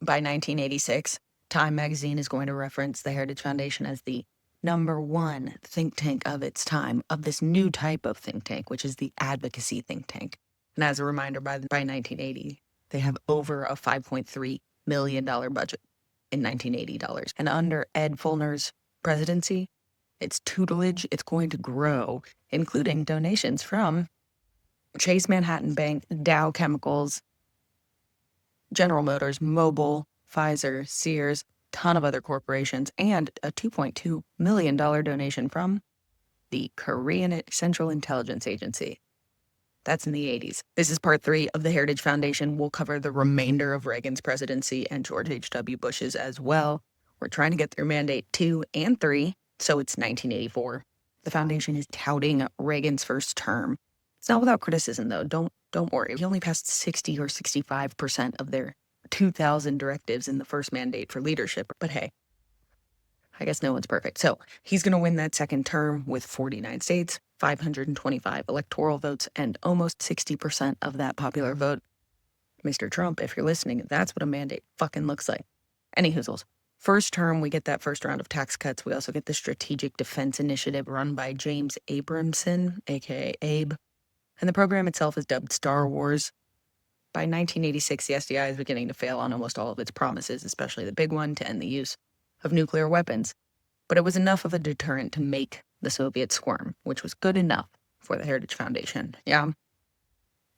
By 1986, Time magazine is going to reference the Heritage Foundation as the #1 think tank of its time, of this new type of think tank, which is the advocacy think tank. And as a reminder, by 1980, they have over a $5.3 million budget in 1980 dollars. And under Ed Fulner's presidency, its tutelage, it's going to grow, including donations from Chase Manhattan Bank, Dow Chemicals, General Motors, Mobil, Pfizer, Sears, ton of other corporations, and a $2.2 million donation from the Korean Central Intelligence Agency. That's in the 80s. This is part 3 of the Heritage Foundation. We'll cover the remainder of Reagan's presidency and George H.W. Bush's as well. We're trying to get through Mandate 2 and 3, so it's 1984. The foundation is touting Reagan's first term. It's not without criticism, though. Don't worry. He only passed 60 or 65% of their 2,000 directives in the first mandate for leadership. But hey, I guess no one's perfect. So he's going to win that second term with 49 states, 525 electoral votes, and almost 60% of that popular vote. Mr. Trump, if you're listening, that's what a mandate fucking looks like. Any hoozles. First term, we get that first round of tax cuts. We also get the Strategic Defense Initiative run by James Abramson, aka Abe. And the program itself is dubbed Star Wars. By 1986, the SDI is beginning to fail on almost all of its promises, especially the big one to end the use of nuclear weapons. But it was enough of a deterrent to make the Soviets squirm, which was good enough for the Heritage Foundation. Yeah.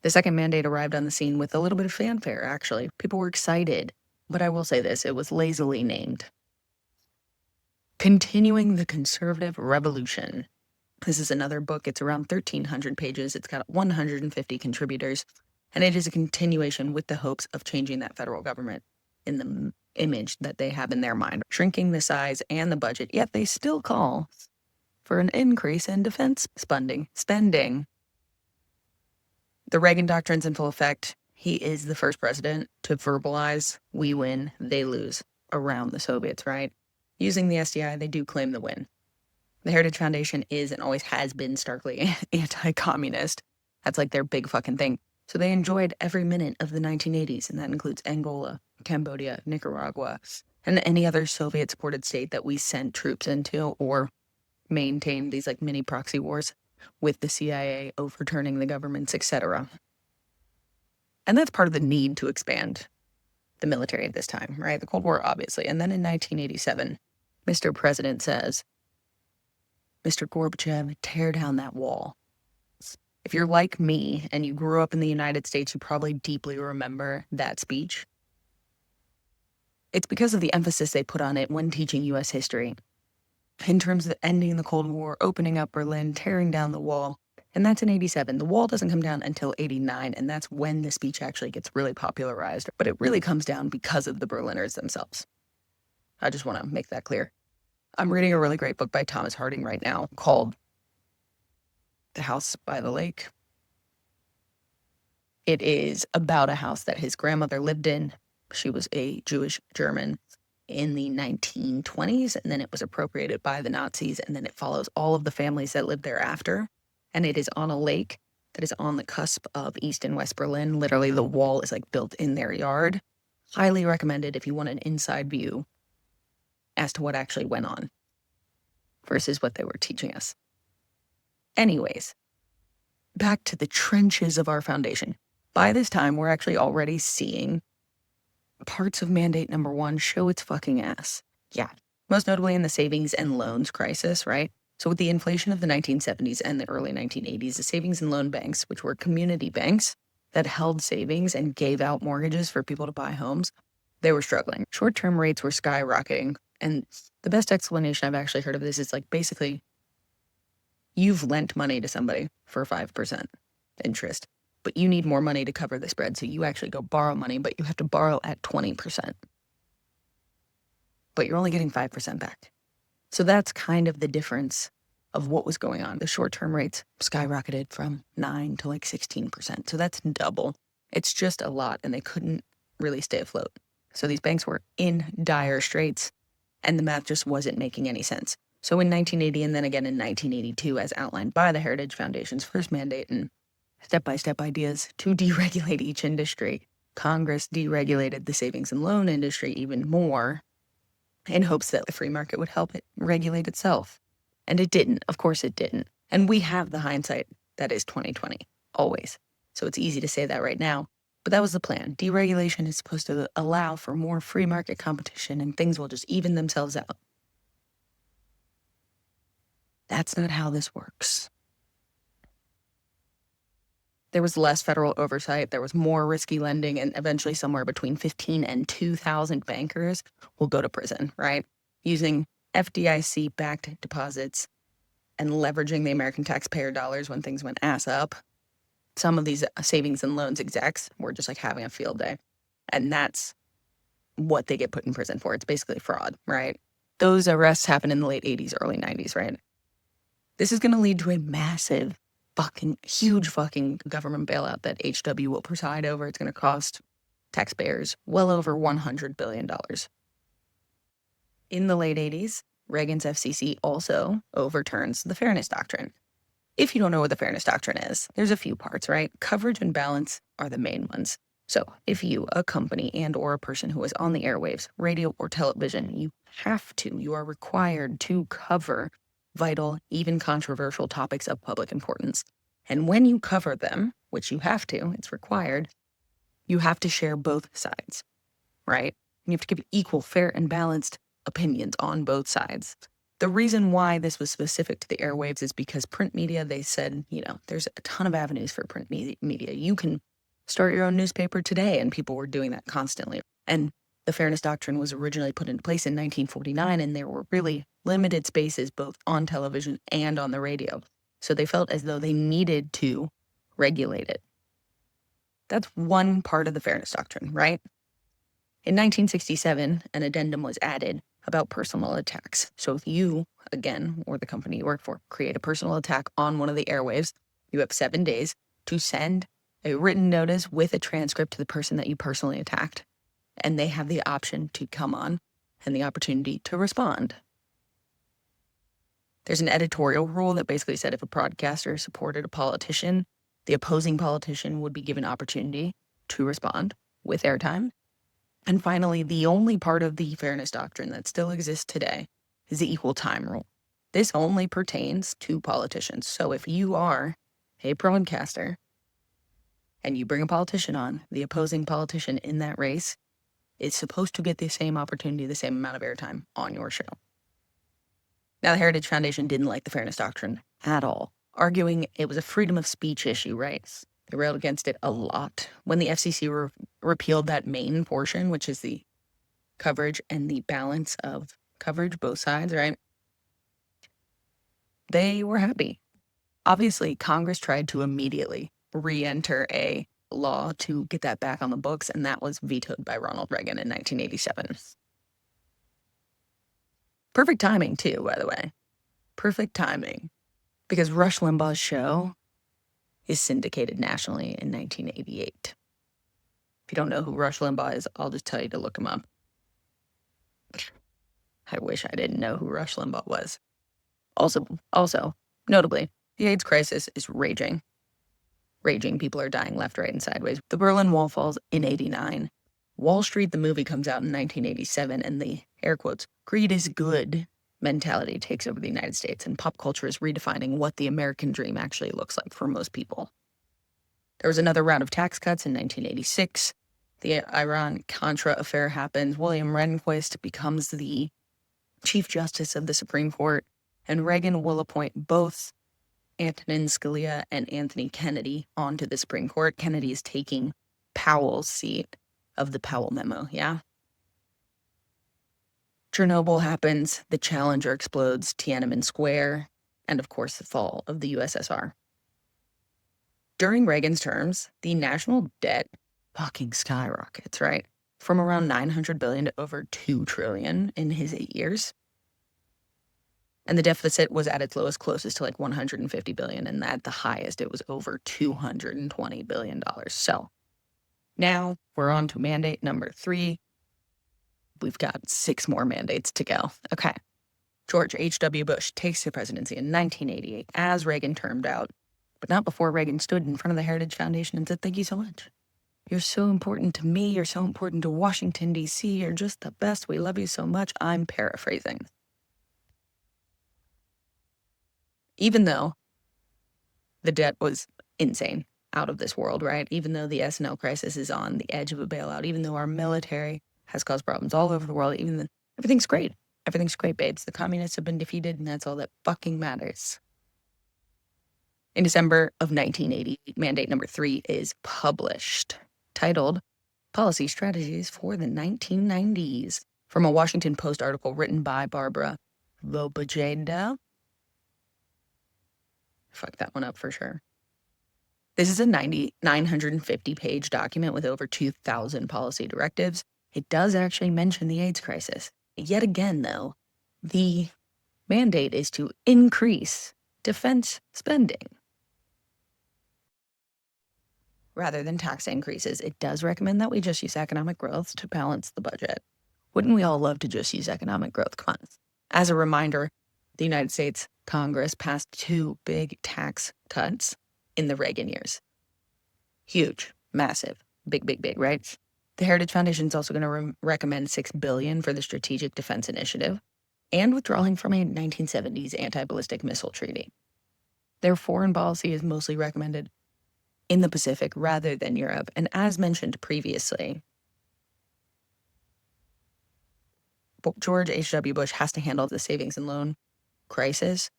The second mandate arrived on the scene with a little bit of fanfare, actually. People were excited. But I will say this, it was lazily named Continuing the Conservative Revolution. This is another book. It's around 1,300 pages. It's got 150 contributors. And it is a continuation with the hopes of changing that federal government in the image that they have in their mind, shrinking the size and the budget, yet they still call for an increase in defense spending. The Reagan doctrine's in full effect. He is the first president to verbalize, we win, they lose, around the Soviets, right? Using the SDI, they do claim the win. The Heritage Foundation is and always has been starkly anti-communist. That's like their big fucking thing. So they enjoyed every minute of the 1980s, and that includes Angola, Cambodia, Nicaragua, and any other Soviet-supported state that we sent troops into or maintained these like mini proxy wars with the CIA overturning the governments, etc. And that's part of the need to expand the military at this time, right? The Cold War, obviously. And then in 1987, Mr. President says, Mr. Gorbachev, tear down that wall. If you're like me and you grew up in the United States, you probably deeply remember that speech. It's because of the emphasis they put on it when teaching U.S. history. In terms of ending the Cold War, opening up Berlin, tearing down the wall. And that's in 87. The wall doesn't come down until 89, and that's when the speech actually gets really popularized. But it really comes down because of the Berliners themselves. I just want to make that clear. I'm reading a really great book by Thomas Harding right now called The House by the Lake. It is about a house that his grandmother lived in. She was a Jewish German in the 1920s, and then it was appropriated by the Nazis, and then it follows all of the families that lived there after. And it is on a lake that is on the cusp of East and West Berlin. Literally, the wall is like built in their yard. Highly recommended if you want an inside view as to what actually went on versus what they were teaching us. Anyways, back to the trenches of our foundation. By this time, we're actually already seeing parts of Mandate #1 show its fucking ass. Yeah, most notably in the savings and loans crisis, right? So with the inflation of the 1970s and the early 1980s, the savings and loan banks, which were community banks that held savings and gave out mortgages for people to buy homes, they were struggling. Short-term rates were skyrocketing. And the best explanation I've actually heard of this is like basically you've lent money to somebody for 5% interest, but you need more money to cover the spread. So you actually go borrow money, but you have to borrow at 20%. But you're only getting 5% back. So that's kind of the difference of what was going on. The short-term rates skyrocketed from 9 to like 16%. So that's double. It's just a lot, and they couldn't really stay afloat. So these banks were in dire straits, and the math just wasn't making any sense. So in 1980 and then again in 1982, as outlined by the Heritage Foundation's first mandate and step-by-step ideas to deregulate each industry, Congress deregulated the savings and loan industry even more in hopes that the free market would help it regulate itself. And it didn't. Of course it didn't. And we have the hindsight that is 2020, always. So it's easy to say that right now. But that was the plan. Deregulation is supposed to allow for more free market competition and things will just even themselves out. That's not how this works. There was less federal oversight. There was more risky lending, and eventually somewhere between 15 and 2,000 bankers will go to prison, right? Using FDIC-backed deposits and leveraging the American taxpayer dollars when things went ass up. Some of these savings and loans execs were just like having a field day. And that's what they get put in prison for. It's basically fraud, right? Those arrests happened in the late 80s, early 90s, right? This is going to lead to a massive huge government bailout that HW will preside over. It's going to cost taxpayers well over $100 billion. In the late 80s, Reagan's FCC also overturns the Fairness Doctrine. If you don't know what the Fairness Doctrine is, there's a few parts, right? Coverage and balance are the main ones. So if you, a company and or a person who is on the airwaves, radio or television, you are required to cover vital, even controversial topics of public importance. And when you cover them, which you have to, it's required, you have to share both sides, right? And you have to give equal, fair, and balanced opinions on both sides. The reason why this was specific to the airwaves is because print media, they said, there's a ton of avenues for print media. You can start your own newspaper today, and people were doing that constantly. And the Fairness Doctrine was originally put into place in 1949, and there were really limited spaces both on television and on the radio. So they felt as though they needed to regulate it. That's one part of the Fairness Doctrine, right? In 1967, an addendum was added about personal attacks. So if you, again, or the company you work for, create a personal attack on one of the airwaves, you have 7 days to send a written notice with a transcript to the person that you personally attacked. And they have the option to come on and the opportunity to respond. There's an editorial rule that basically said if a broadcaster supported a politician, the opposing politician would be given opportunity to respond with airtime. And finally, the only part of the Fairness Doctrine that still exists today is the equal time rule. This only pertains to politicians. So if you are a broadcaster and you bring a politician on, the opposing politician in that race is supposed to get the same opportunity, the same amount of airtime on your show. Now, the Heritage Foundation didn't like the Fairness Doctrine at all, arguing it was a freedom of speech issue, right? They railed against it a lot. When the FCC repealed that main portion, which is the coverage and the balance of coverage, both sides, right? They were happy. Obviously, Congress tried to immediately re-enter a law to get that back on the books, and that was vetoed by Ronald Reagan in 1987. Perfect timing, too, by the way. Perfect timing. Because Rush Limbaugh's show is syndicated nationally in 1988. If you don't know who Rush Limbaugh is, I'll just tell you to look him up. I wish I didn't know who Rush Limbaugh was. Also, notably, the AIDS crisis is raging. People are dying left, right, and sideways. The Berlin Wall falls in 89. Wall Street, the movie, comes out in 1987, and the, air quotes, greed is good mentality takes over the United States, and pop culture is redefining what the American dream actually looks like for most people. There was another round of tax cuts in 1986. The Iran-Contra affair happens. William Rehnquist becomes the Chief Justice of the Supreme Court, and Reagan will appoint both Antonin Scalia and Anthony Kennedy onto the Supreme Court. Kennedy is taking Powell's seat of the Powell Memo, yeah? Chernobyl happens, the Challenger explodes, Tiananmen Square, and of course the fall of the USSR. During Reagan's terms, the national debt fucking skyrockets, right? From around $900 billion to over $2 trillion in his 8 years. And the deficit was at its lowest, closest to like $150 billion, and at the highest, it was over $220 billion. So now we're on to mandate number 3. We've got 6 more mandates to go. Okay. George H.W. Bush takes the presidency in 1988 as Reagan termed out, but not before Reagan stood in front of the Heritage Foundation and said, "Thank you so much. You're so important to me. You're so important to Washington, D.C. You're just the best. We love you so much. I'm paraphrasing. Even though the debt was insane, out of this world, right? Even though the S&L crisis is on the edge of a bailout, even though our military has caused problems all over the world, even though everything's great. Everything's great, babes. The communists have been defeated, and that's all that fucking matters. In December of 1980, Mandate Number 3 is published, titled Policy Strategies for the 1990s, from a Washington Post article written by Barbara Lobojeda. Fuck that one up for sure. This is a 950-page document with over 2,000 policy directives. It does actually mention the AIDS crisis. Yet again, though, the mandate is to increase defense spending rather than tax increases. It does recommend that we just use economic growth to balance the budget. Wouldn't we all love to just use economic growth? Come on. As a reminder, the United States Congress passed 2 big tax cuts in the Reagan years. Huge, massive, big, right? The Heritage Foundation is also going to recommend $6 billion for the Strategic Defense Initiative and withdrawing from a 1970s anti-ballistic missile treaty. Their foreign policy is mostly recommended in the Pacific rather than Europe. And as mentioned previously, George H.W. Bush has to handle the savings and loan crisis,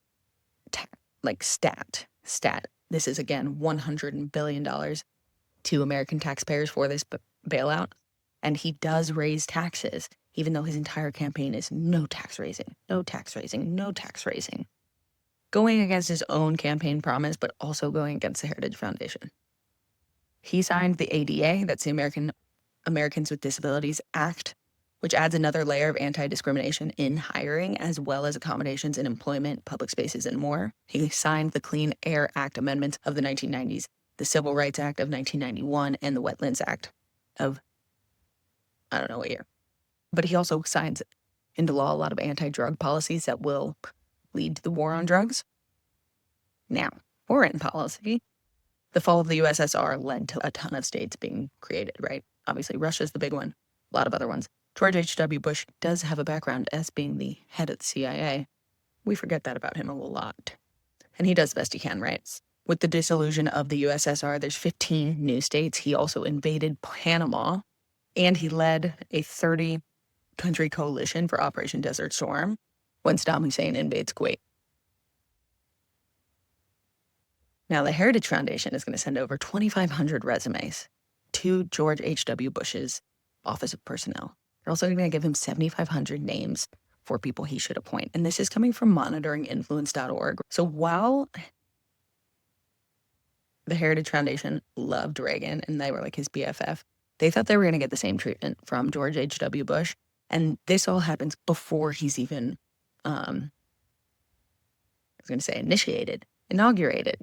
stat. This is, again, $100 billion to American taxpayers for this bailout. And he does raise taxes, even though his entire campaign is no tax raising. Going against his own campaign promise, but also going against the Heritage Foundation. He signed the ADA, that's the Americans with Disabilities Act, which adds another layer of anti-discrimination in hiring, as well as accommodations in employment, public spaces, and more. He signed the Clean Air Act amendments of the 1990s, the Civil Rights Act of 1991, and the Wetlands Act of, I don't know what year. But he also signs into law a lot of anti-drug policies that will lead to the war on drugs. Now, foreign policy. The fall of the USSR led to a ton of states being created, right? Obviously, Russia's the big one, a lot of other ones. George H.W. Bush does have a background as being the head of the CIA. We forget that about him a lot. And he does the best he can, right? With the dissolution of the USSR, there's 15 new states. He also invaded Panama, and he led a 30-country coalition for Operation Desert Storm when Saddam Hussein invades Kuwait. Now, the Heritage Foundation is going to send over 2,500 resumes to George H.W. Bush's Office of Personnel. They're also going to give him 7,500 names for people he should appoint. And this is coming from monitoringinfluence.org. So while the Heritage Foundation loved Reagan and they were like his BFF, they thought they were going to get the same treatment from George H.W. Bush. And this all happens before he's even, inaugurated.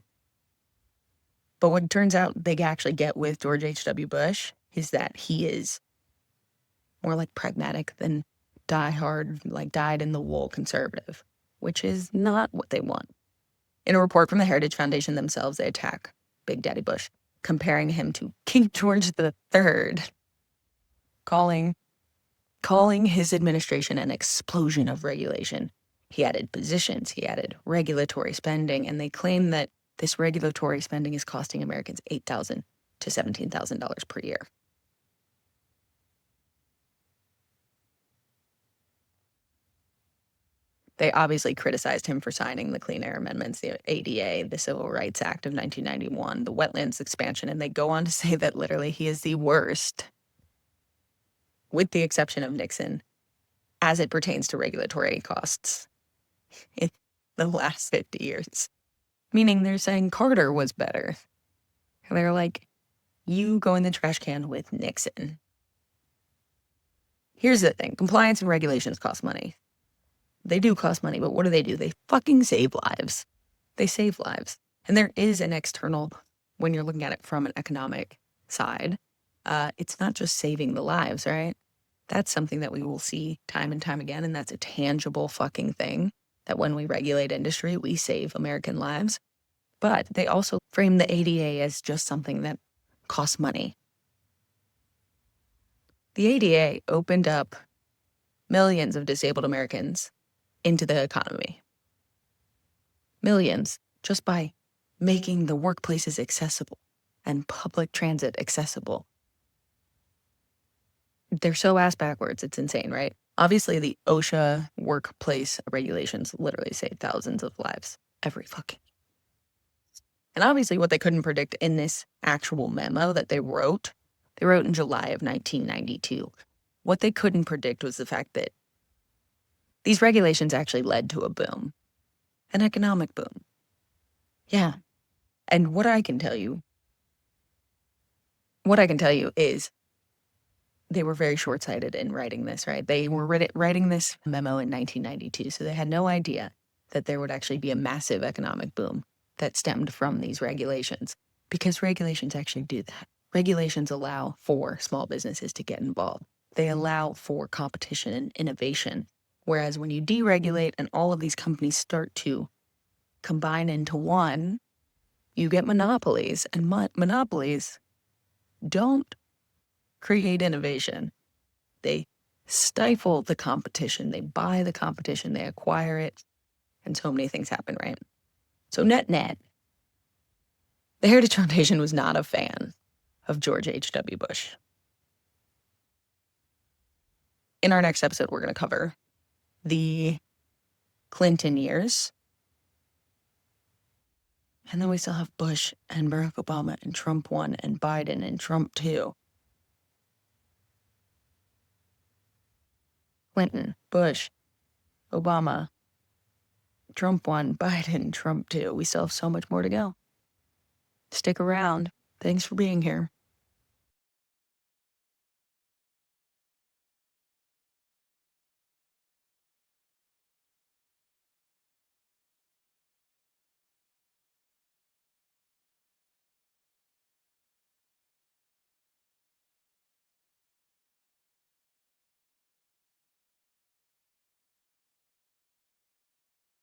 But what turns out they actually get with George H.W. Bush is that he is more like pragmatic than diehard, like dyed-in-the-wool conservative, which is not what they want. In a report from the Heritage Foundation themselves, they attack Big Daddy Bush, comparing him to King George III, calling his administration an explosion of regulation. He added positions, he added regulatory spending, and they claim that this regulatory spending is costing Americans $8,000 to $17,000 per year. They obviously criticized him for signing the Clean Air Amendments, the ADA, the Civil Rights Act of 1991, the wetlands expansion, and they go on to say that literally he is the worst, with the exception of Nixon, as it pertains to regulatory costs in the last 50 years. Meaning they're saying Carter was better. And they're like, you go in the trash can with Nixon. Here's the thing. Compliance and regulations cost money. They do cost money, but what do? They fucking save lives. They save lives. And there is an external, when you're looking at it from an economic side, it's not just saving the lives, right? That's something that we will see time and time again, and that's a tangible fucking thing, that when we regulate industry, we save American lives. But they also frame the ADA as just something that costs money. The ADA opened up millions of disabled Americans into the economy. Millions, just by making the workplaces accessible and public transit accessible. They're so ass backwards, it's insane, right? Obviously, the OSHA workplace regulations literally save thousands of lives every fucking year. And obviously, what they couldn't predict in this actual memo that they wrote in July of 1992, what they couldn't predict was the fact that these regulations actually led to a boom, an economic boom. Yeah. And what I can tell you is they were very short-sighted in writing this, right? They were writing this memo in 1992, so they had no idea that there would actually be a massive economic boom that stemmed from these regulations, because regulations actually do that. Regulations allow for small businesses to get involved. They allow for competition and innovation, whereas when you deregulate and all of these companies start to combine into one, you get monopolies, and monopolies don't create innovation. They stifle the competition. They buy the competition. They acquire it. And so many things happen, right? So net, the Heritage Foundation was not a fan of George H.W. Bush. In our next episode, we're going to cover the Clinton years. And then we still have Bush and Barack Obama and Trump 1 and Biden and Trump 2. Clinton, Bush, Obama, Trump 1, Biden, Trump 2. We still have so much more to go. Stick around. Thanks for being here.